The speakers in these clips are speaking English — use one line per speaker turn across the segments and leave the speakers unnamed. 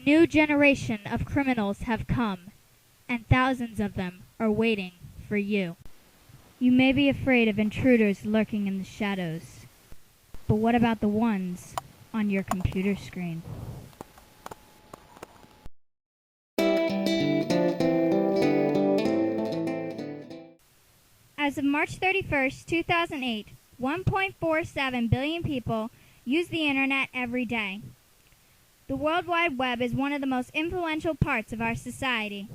new generation of criminals have come, and thousands of them are waiting for you. You may be afraid of intruders lurking in the shadows, but what about the ones on your computer screen? As of March 31st, 2008, 1.47 billion people use the internet every day. The World Wide Web is one of the most influential parts of our society.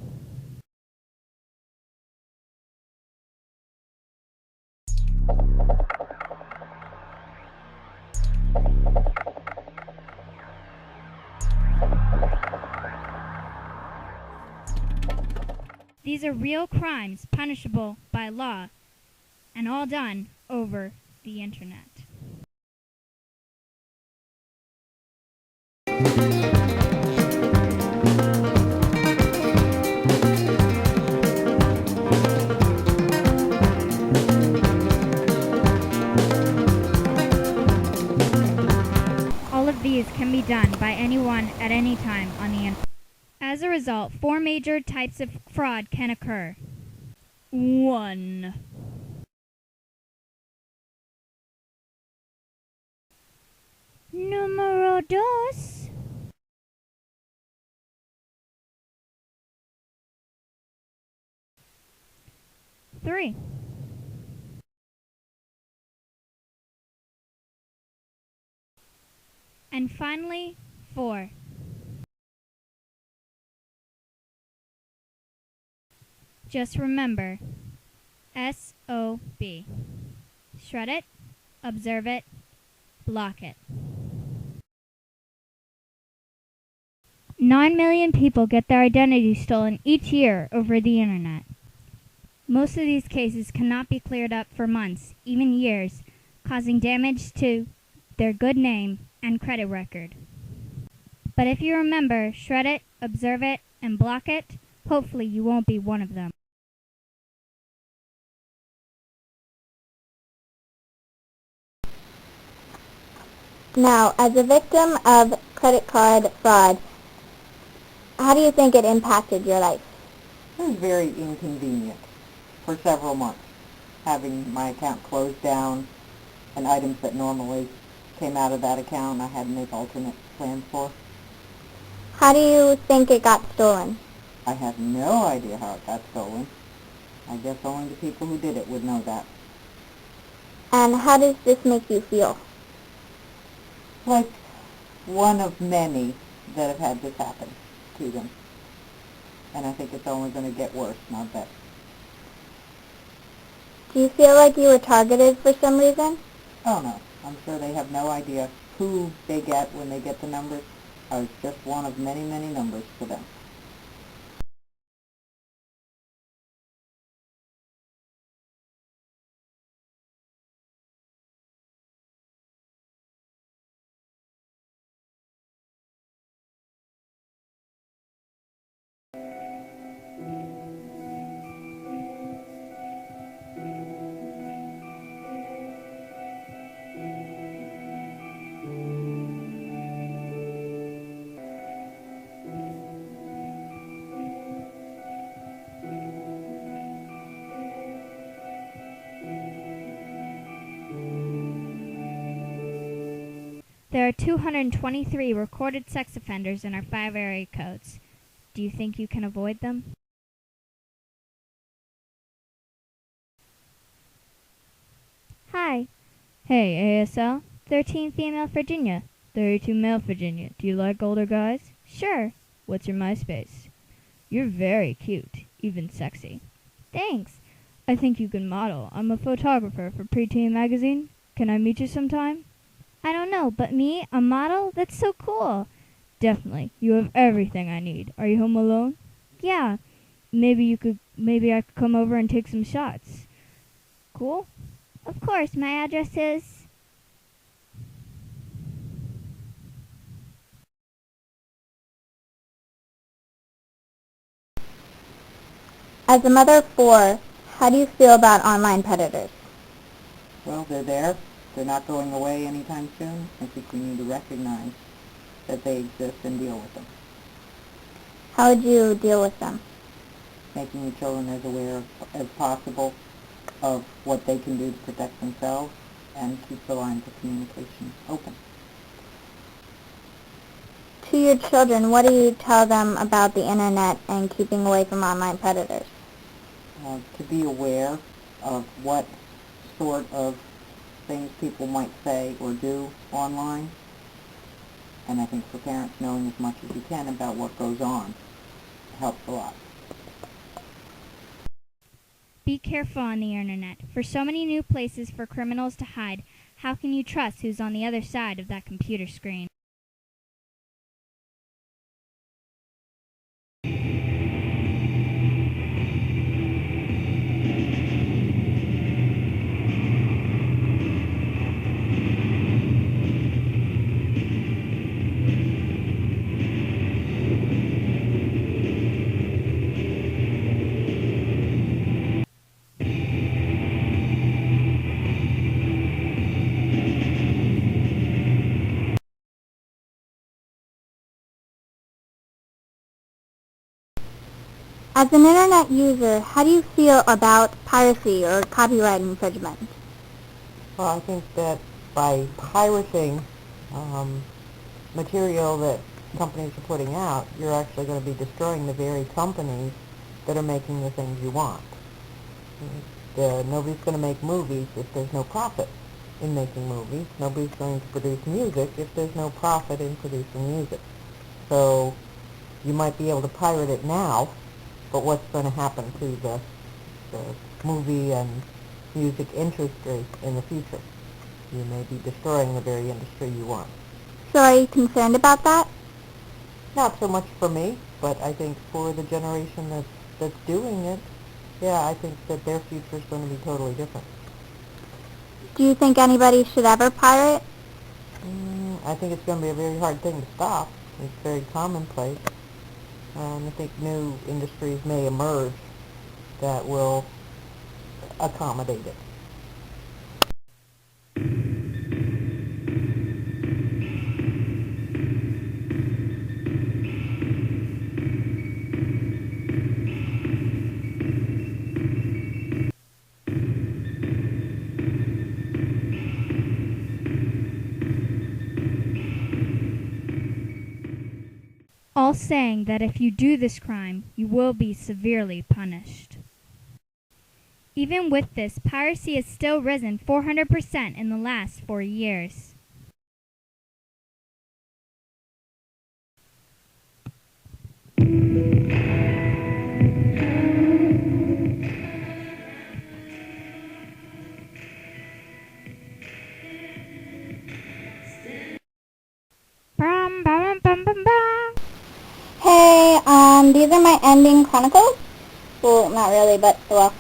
These are real crimes punishable by law, and all done over the internet. All of these can be done by anyone at any time on the internet. As a result, 4 major types of fraud can occur. 1. Número 2. Three. And finally, 4. Just remember, SOB. Shred it, observe it, block it. 9 million people get their identity stolen each year over the internet. Most of these cases cannot be cleared up for months, even years, causing damage to their good name and credit record. But if you remember, shred it, observe it, and block it, hopefully you won't be one of them.
Now, as a victim of credit card fraud, how do you think it impacted your life?
It was very inconvenient for several months, having my account closed down and items that normally came out of that account I had to make alternate plans for.
How do you think it got stolen?
I have no idea how it got stolen. I guess only the people who did it would know that.
And how does this make you feel?
Like one of many that have had this happen to them. And I think it's only going to get worse, not better.
Do you feel like you were targeted for some reason?
Oh no, I'm sure they have no idea who they get when they get the numbers. I was just one of many, many numbers to them.
There are 223 recorded sex offenders in our 5 area codes. Do you think you can avoid them? Hi. Hey, ASL. 13 female Virginia. 32 male Virginia. Do you like older guys? Sure. What's your MySpace? You're very cute, even sexy. Thanks. I think you can model. I'm a photographer for Preteen magazine. Can I meet you sometime? I don't know, but me, a model? That's so cool. Definitely. You have everything I need. Are you home alone? Yeah. Maybe I could come over and take some shots. Cool? Of course. My address is...
As a mother of 4, how do you feel about online predators?
Well, they're there. They're not going away anytime soon. I think we need to recognize that they exist and deal with them.
How would you deal with them?
Making the children as aware as possible of what they can do to protect themselves and keep the lines of communication open.
To your children, what do you tell them about the internet and keeping away from online predators?
To be aware of what sort of things people might say or do online, and I think for parents, knowing as much as you can about what goes on helps a lot.
Be careful on the internet. For so many new places for criminals to hide, how can you trust who's on the other side of that computer screen?
As an internet user, how do you feel about piracy or copyright infringement?
Well, I think that by pirating material that companies are putting out, you're actually going to be destroying the very companies that are making the things you want. Nobody's going to make movies if there's no profit in making movies. Nobody's going to produce music if there's no profit in producing music. So you might be able to pirate it now, but what's going to happen to the movie and music industry in the future? You may be destroying the very industry you want.
So are you concerned about that?
Not so much for me, but I think for the generation that's doing it, yeah, I think that their future is going to be totally different.
Do you think anybody should ever pirate?
I think it's going to be a very hard thing to stop. It's very commonplace. I think new industries may emerge that will accommodate it.
All saying that if you do this crime, you will be severely punished. Even with this, piracy has still risen 400% in the last 4 years. Bum, bum, bum, bum, bum.
Hey, these are my ending chronicles. Well, not really, but, well.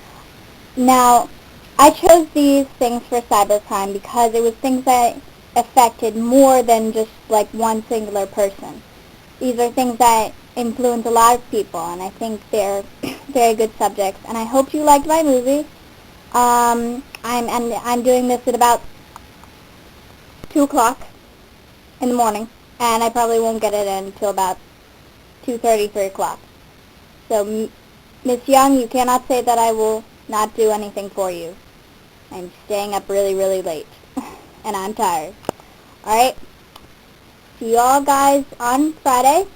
Now, I chose these things for cybercrime because it was things that affected more than just, like, one singular person. These are things that influence a lot of people, and I think they're very good subjects. And I hope you liked my movie. I'm doing this at about 2 o'clock in the morning, and I probably won't get it in until about 2:30, 3 o'clock. So, Miss Young, you cannot say that I will not do anything for you. I'm staying up really, really late, and I'm tired. Alright? See you all guys on Friday.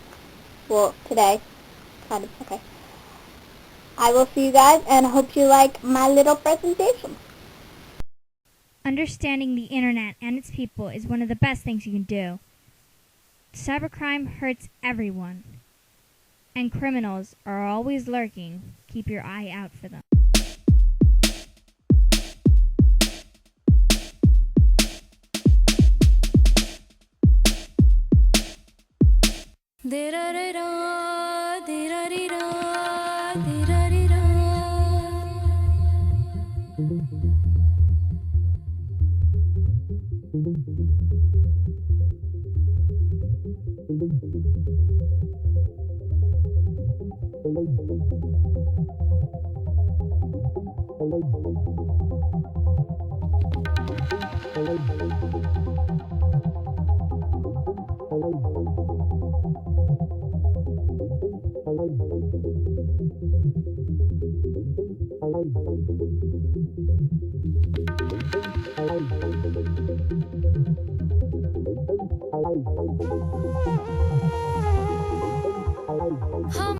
Well, today. Kind of, okay. I will see you guys, and I hope you like my little presentation.
Understanding the internet and its people is one of the best things you can do. Cybercrime hurts everyone, and criminals are always lurking. Keep your eye out for them.